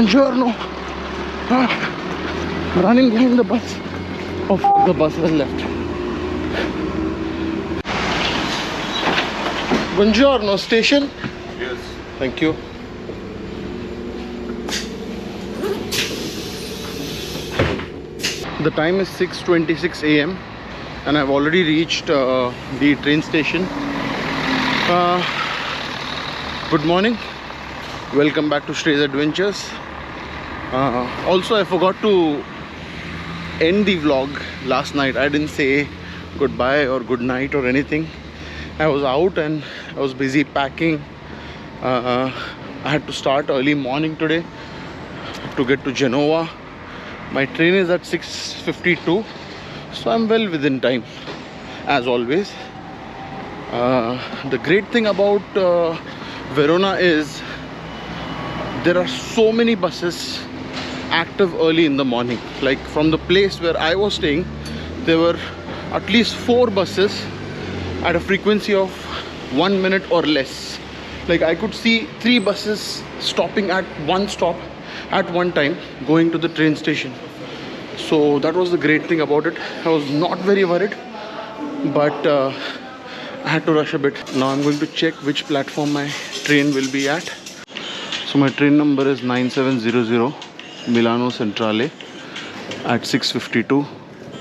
Buongiorno. Running behind the bus. Oh, the bus has left. Buongiorno, station? Yes. Thank you. The time is 6:26 a.m. and I've already reached the train station. Good morning. Welcome back to Srays Adventures. Also, I forgot to end the vlog last night. I didn't say goodbye or good night or anything. I was out and I was busy packing. I had to start early morning today to get to Genoa. My train is at 6:52, so I'm well within time as always. The great thing about Verona is there are so many buses active early in the morning. Like from the place where I was staying, there were at least 4 buses at a frequency of 1 minute or less. Like I could see 3 buses stopping at one stop at one time going to the train station. So that was the great thing about it. I was not very worried, but I had to rush a bit. Now I'm going to check which platform my train will be at. So my train number is 9700 Milano Centrale at 6:52,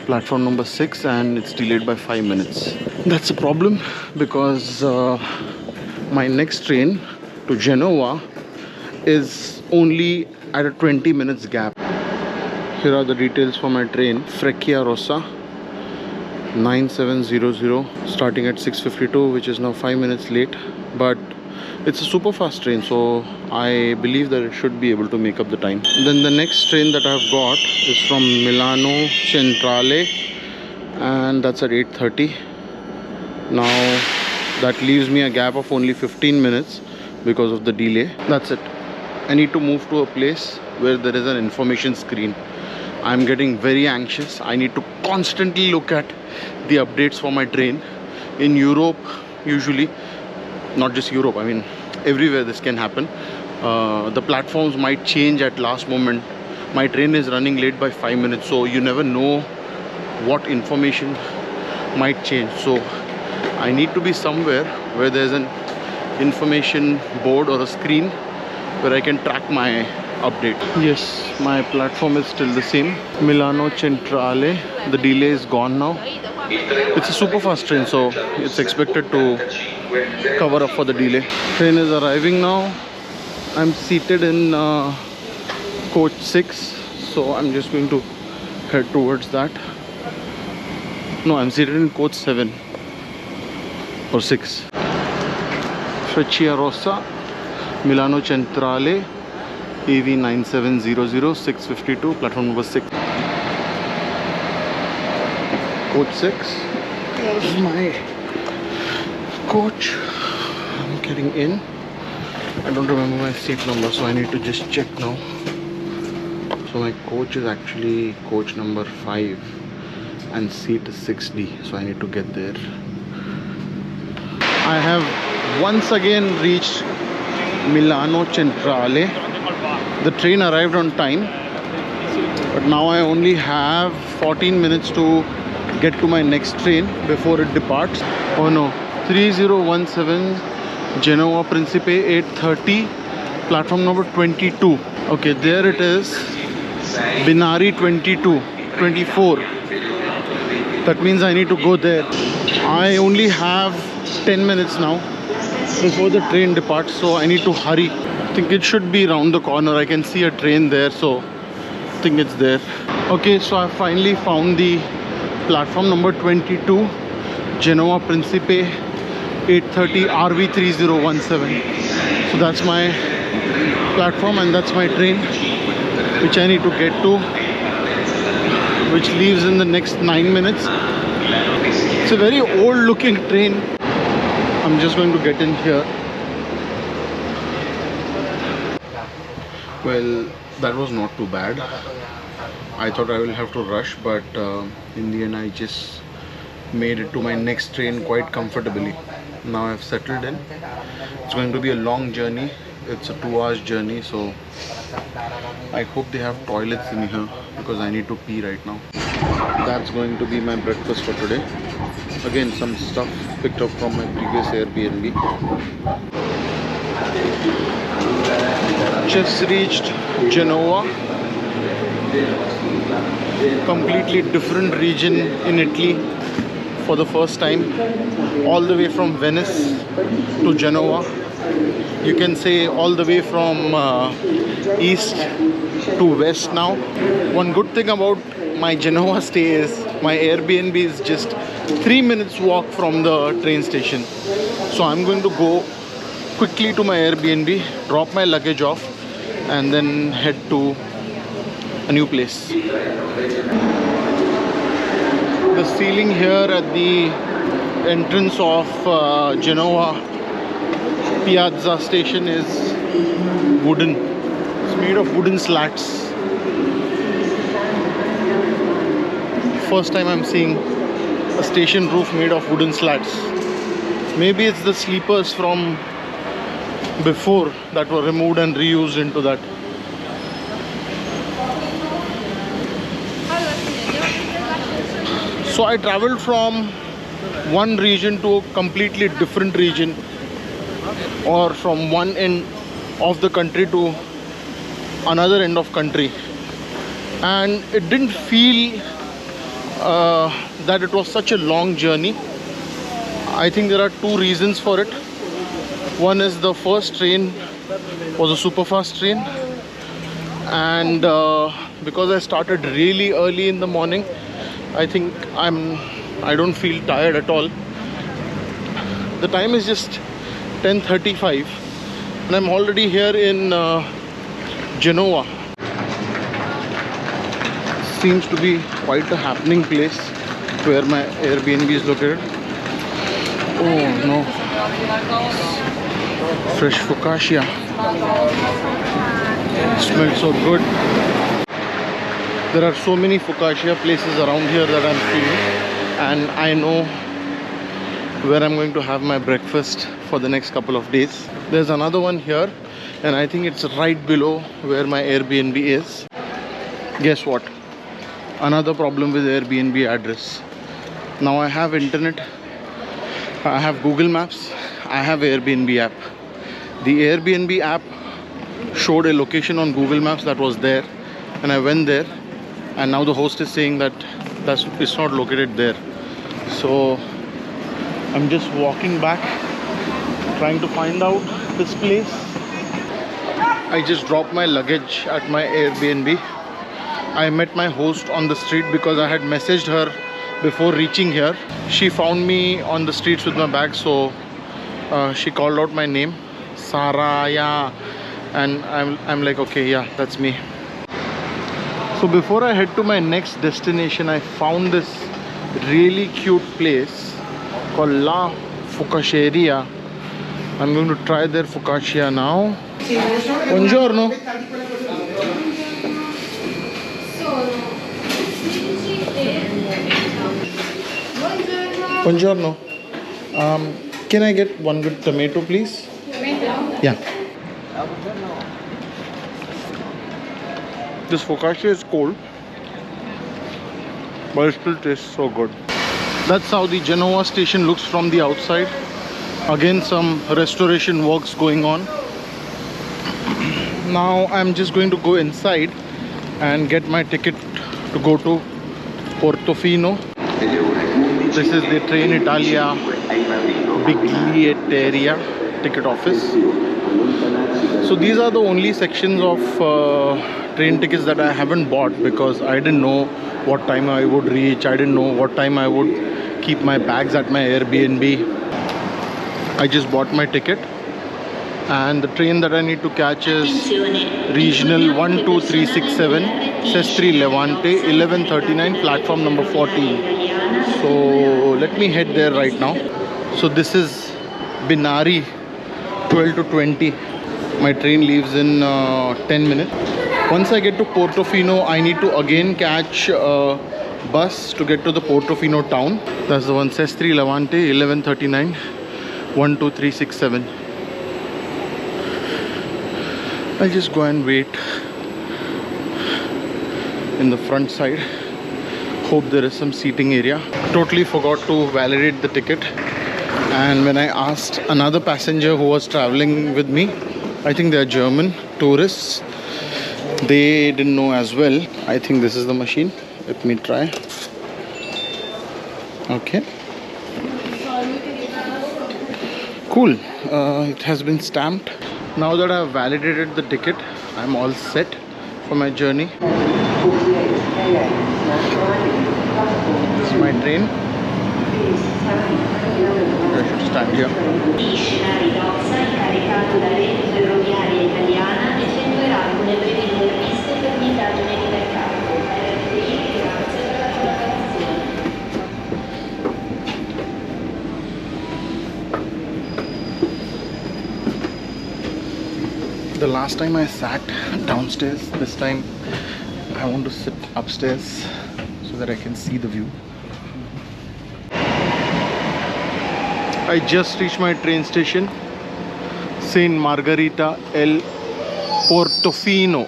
platform number 6, and it's delayed by 5 minutes. That's a problem because my next train to Genoa is only at a 20 minutes gap. Here are the details for my train. Freccia Rossa 9700, starting at 6:52, which is now 5 minutes late, but it's a super fast train, so I believe that it should be able to make up the time. Then the next train that I've got is from Milano Centrale, and that's at 8:30. Now that leaves me a gap of only 15 minutes because of the delay. That's it. I need to move to a place where there is an information screen. I'm getting very anxious. I need to constantly look at the updates for my train. In Europe, usually, not just Europe, I mean everywhere this can happen. The platforms might change at last moment. My train is running late by 5 minutes, so you never know what information might change. So I need to be somewhere where there's an information board or a screen where I can track my update. Yes, my platform is still the same. Milano Centrale. The delay is gone now. It's a super fast train, so it's expected to cover up for the delay. Train is arriving now. I'm seated in coach 6, so I'm just going to head towards that. No, I'm seated in coach 7 or 6. Freccia Rossa, Milano Centrale, EV 9700, 6:52, platform number 6. Coach 6. There's my coach. I'm getting in. I don't remember my seat number, so I need to just check now. So my coach is actually coach number 5 and seat is 6D, so I need to get there. I have once again reached Milano Centrale. The train arrived on time, but now I only have 14 minutes to get to my next train before it departs. Oh no, 3017 Genoa Principe, 8:30, platform number 22. Okay, there it is. Binari 24. That means I need to go there. I only have 10 minutes now before the train departs, so I need to hurry. I think it should be around the corner. I can see a train there, so I think it's there. Okay, so I finally found the platform number 22, Genoa Principe, 8:30, RV3017. So that's my platform and that's my train, which I need to get to, which leaves in the next 9 minutes. It's a very old looking train. I'm just going to get in here. Well, that was not too bad. I thought I will have to rush, but in the end I just made it to my next train quite comfortably. Now I've settled in. It's going to be a long journey. It's a 2 hours journey, so I hope they have toilets in here because I need to pee right now. That's going to be my breakfast for today. Again, some stuff picked up from my previous Airbnb. Just reached Genoa. Completely different region in Italy for the first time. All the way from Venice to Genoa. You can say all the way from east to west now. One good thing about my Genoa stay is my Airbnb is just 3 minutes walk from the train station. So I'm going to go quickly to my Airbnb, drop my luggage off, and then head to a new place. The ceiling here at the entrance of Genoa Piazza station is wooden. It's made of wooden slats. First time I'm seeing a station roof made of wooden slats. Maybe it's the sleepers from before that were removed and reused into that. So I traveled from one region to a completely different region, or from one end of the country to another end of country, and it didn't feel that it was such a long journey. I think there are two reasons for it. One is the first train was a super fast train, and because I started really early in the morning, I think I don't feel tired at all. The time is just 10:35 and I'm already here in Genoa. Seems to be quite a happening place where my Airbnb is located. Oh no, fresh focaccia. Smells so good. There are so many focaccia places around here that I'm feeling, and I know where I'm going to have my breakfast for the next couple of days. There's another one here, and I think it's right below where my Airbnb is. Guess what? Another problem with Airbnb address. Now I have internet, I have Google Maps, I have Airbnb app. The Airbnb app showed a location on Google Maps that was there, and I went there, and now the host is saying that it's not located there. So I'm just walking back, trying to find out this place. I just dropped my luggage at my Airbnb. I met my host on the street because I had messaged her before reaching here. She found me on the streets with my bag, so she called out my name, Saraya, and I'm like, okay, yeah, that's me. So before I head to my next destination, I found this really cute place called La Focacceria. I'm going to try their focaccia now. Buongiorno. Buongiorno. Can I get one with tomato, please? Yeah. This focaccia is cold, but it still tastes so good. That's how the Genoa station looks from the outside. Again, some restoration works going on. Now I'm just going to go inside and get my ticket to go to Portofino. This is the Train Italia Biglietteria ticket office. So these are the only sections of train tickets that I haven't bought because I didn't know what time I would reach. I didn't know what time I would keep my bags at my Airbnb. I just bought my ticket, and the train that I need to catch is Regional 12367 Sestri Levante 1139, platform number 14. So let me head there right now. So this is Binari 12 to 20. My train leaves in 10 minutes. Once I get to Portofino, I need to again catch a bus to get to the Portofino town. That's the one, Sestri Levante 1139 12367. I'll just go and wait in the front side. Hope there is some seating area. Totally forgot to validate the ticket, and when I asked another passenger who was traveling with me, I think they are German tourists, they didn't know as well. I think this is the machine. Let me try. Okay, cool. It has been stamped. Now that I have validated the ticket, I'm all set for my journey. This is my train. I should stand here. The last time I sat downstairs, this time I want to sit upstairs so that I can see the view. I just reached my train station, Saint Margherita el Portofino.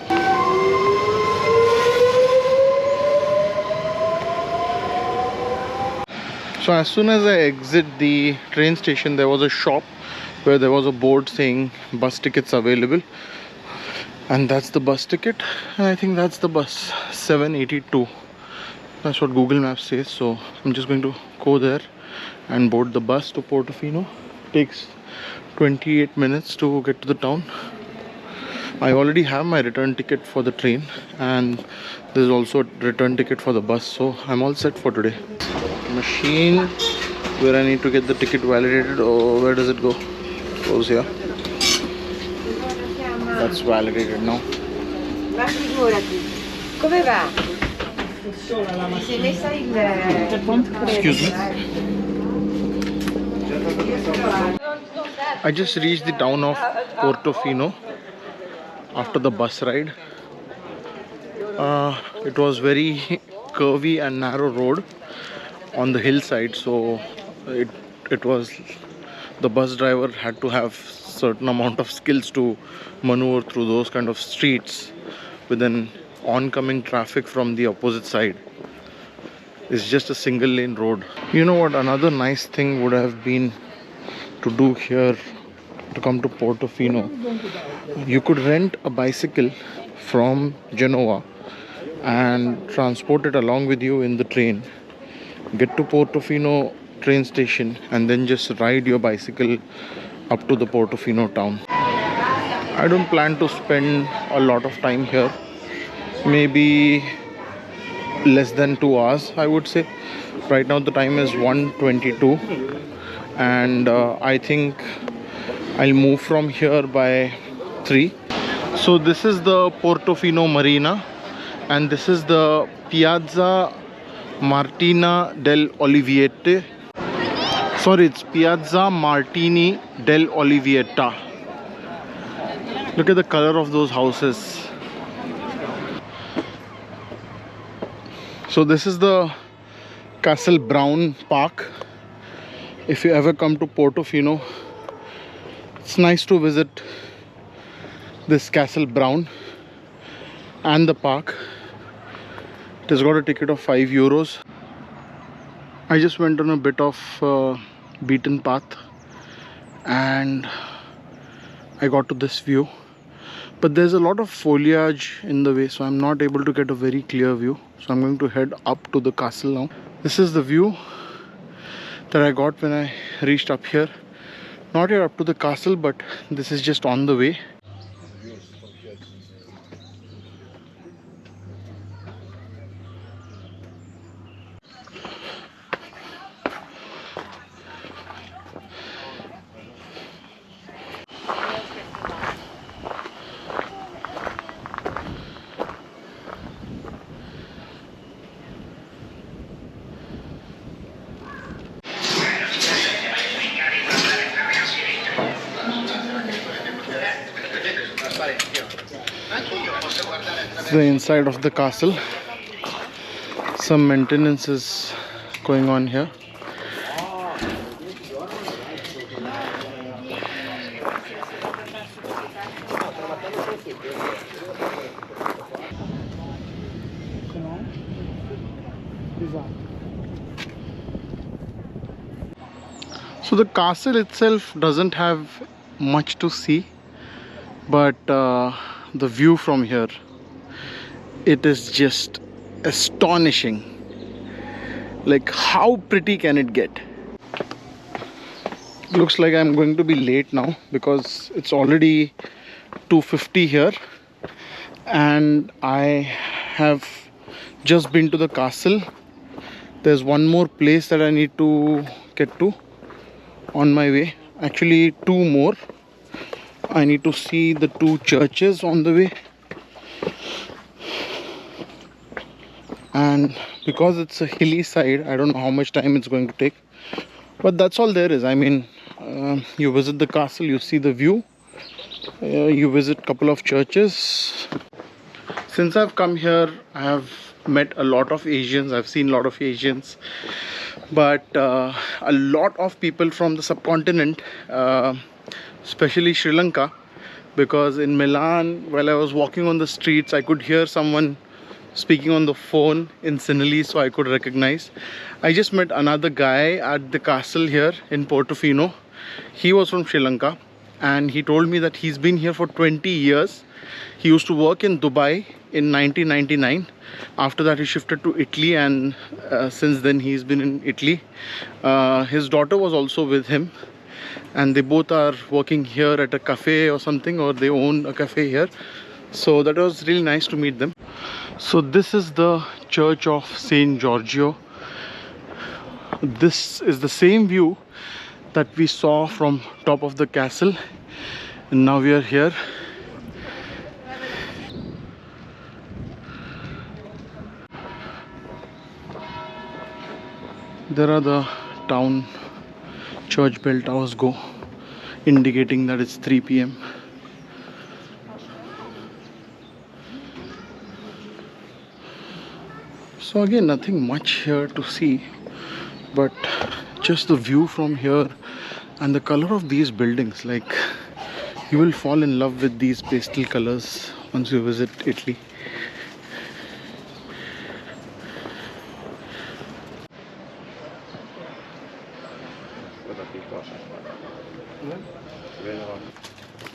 So as soon as I exit the train station, there was a shop where there was a board saying bus tickets available, and that's the bus ticket, and I think that's the bus 782. That's what Google Maps says. So I'm just going to go there and board the bus to Portofino. Takes 28 minutes to get to the town. I already have my return ticket for the train, and there's also a return ticket for the bus, so I'm all set for today. Machine where I need to get the ticket validated. Oh, where does it go? Goes here. That's validated now. Ma figurati, come va? Mi sei messa il... Excuse me. I just reached the town of Portofino after the bus ride. It was very curvy and narrow road on the hillside, so it was, the bus driver had to have certain amount of skills to maneuver through those kind of streets with an oncoming traffic from the opposite side. It's just a single lane road. You know what, another nice thing would have been to do here, to come to Portofino. You could rent a bicycle from Genoa and transport it along with you in the train. Get to Portofino train station and then just ride your bicycle up to the Portofino town. I don't plan to spend a lot of time here. Maybe less than 2 hours, I would say. Right now the time is 1:22, and I think I'll move from here by 3. So this is the Portofino Marina, and this is the Piazza Martina del Oliviete. Sorry, it's Piazza Martini del Olivieta. Look at the color of those houses. So this is the Castle Brown Park. If you ever come to Portofino, it's nice to visit this Castle Brown and the park. It has got a ticket of €5. I just went on a bit of beaten path and I got to this view, but there's a lot of foliage in the way, so I'm not able to get a very clear view. So I'm going to head up to the castle now. This is the view that I got when I reached up here. Not yet up to the castle, but this is just on the way. The inside of the castle. Some maintenance is going on here. So the castle itself doesn't have much to see, but the view from here, it is just astonishing. Like, how pretty can it get? Looks like I'm going to be late now because it's already 2:50 here, and I have just been to the castle. There's one more place that I need to get to on my way. Actually, two more. I need to see the two churches on the way, and because it's a hilly side, I don't know how much time it's going to take, but that's all there is. I mean, you visit the castle, you see the view, you visit a couple of churches. Since I've come here, I have met a lot of Asians. I've seen a lot of Asians, but a lot of people from the subcontinent, especially Sri Lanka, because in Milan, while I was walking on the streets, I could hear someone speaking on the phone in Sinhalese, so I could recognize. I just met another guy at the castle here in Portofino. He was from Sri Lanka, and he told me that he's been here for 20 years. He used to work in Dubai in 1999. After that, he shifted to Italy, and since then he's been in Italy. His daughter was also with him, and they both are working here at a cafe or something, or they own a cafe here. So that was really nice to meet them. So this is the church of Saint Giorgio. This is the same view that we saw from top of the castle, and now we are here. There are the town church bell towers go, indicating that it's 3 p.m. So again, nothing much here to see, but just the view from here and the color of these buildings. Like, you will fall in love with these pastel colors once you visit Italy.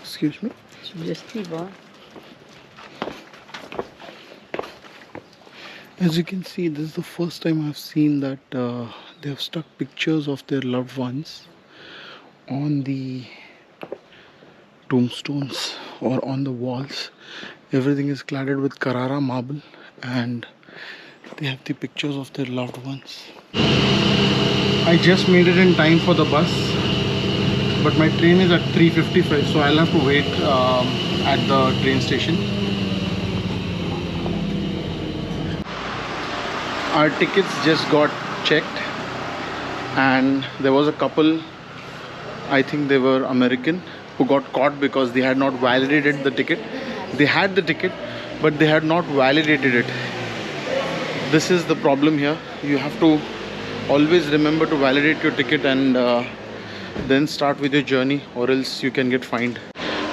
Excuse me? Suggestivo. As you can see, this is the first time I've seen that they have stuck pictures of their loved ones on the tombstones or on the walls. Everything is cladded with Carrara marble, and they have the pictures of their loved ones. I just made it in time for the bus, but my train is at 3:55, so I'll have to wait at the train station. Our tickets just got checked, and there was a couple, I think they were American, who got caught because they had not validated the ticket. They had the ticket, but they had not validated it. This is the problem here. You have to always remember to validate your ticket and then start with your journey, or else you can get fined.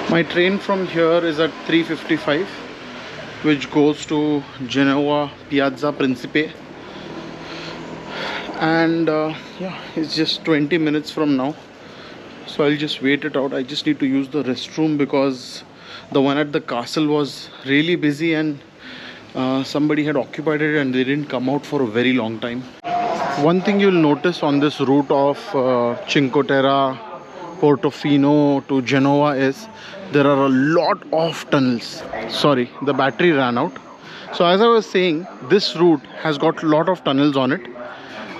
My train from here is at 3:55, which goes to Genoa Piazza Principe, and yeah, it's just 20 minutes from now, so I'll just wait it out. I just need to use the restroom because the one at the castle was really busy, and somebody had occupied it and they didn't come out for a very long time. One thing you'll notice on this route of Cinque Terra, Portofino to Genoa is there are a lot of tunnels. Sorry, the battery ran out. So as I was saying, this route has got a lot of tunnels on it,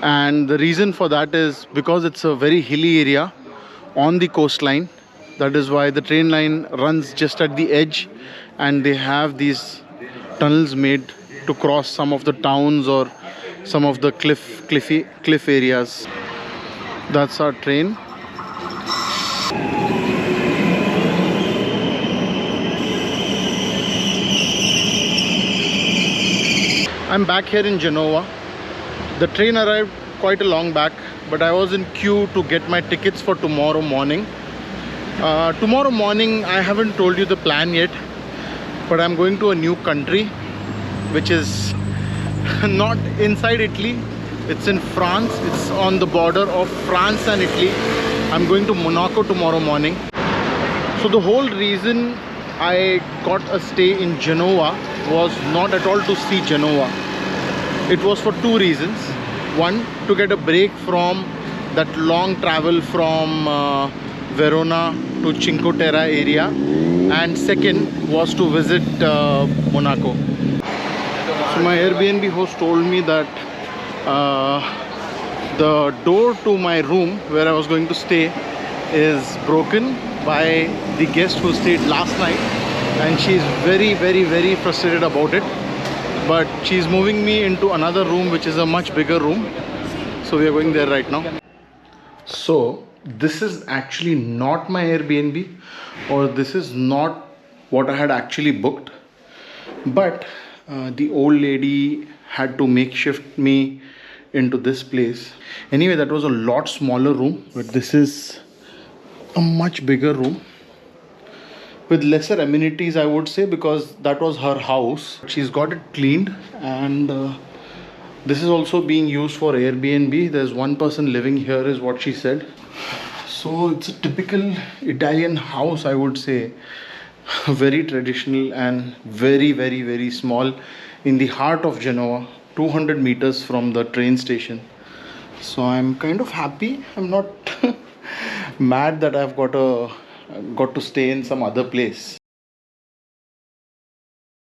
and the reason for that is because it's a very hilly area on the coastline. That is why the train line runs just at the edge, and they have these tunnels made to cross some of the towns or some of the cliff areas. That's our train. I'm back here in Genoa. The train arrived quite a long back, but I was in queue to get my tickets for tomorrow morning. Tomorrow morning, I haven't told you the plan yet, but I'm going to a new country, which is not inside Italy. It's in France. It's on the border of France and Italy. I'm going to Monaco tomorrow morning. So the whole reason I got a stay in Genoa was not at all to see Genoa. It was for two reasons. One, to get a break from that long travel from Verona to Cinque Terra area, and second was to visit Monaco. So my Airbnb host told me that the door to my room where I was going to stay is broken by the guest who stayed last night, and she's very frustrated about it, but she's moving me into another room which is a much bigger room. So we are going there right now. So this is actually not my Airbnb, or this is not what I had actually booked, but the old lady had to makeshift me into this place. Anyway, that was a lot smaller room, but this is a much bigger room with lesser amenities, I would say, because that was her house. She's got it cleaned, and this is also being used for Airbnb. There's one person living here is what she said. So it's a typical Italian house, I would say. Very traditional and very small in the heart of Genoa, 200 meters from the train station. So I'm kind of happy. I'm not mad that I've got to stay in some other place.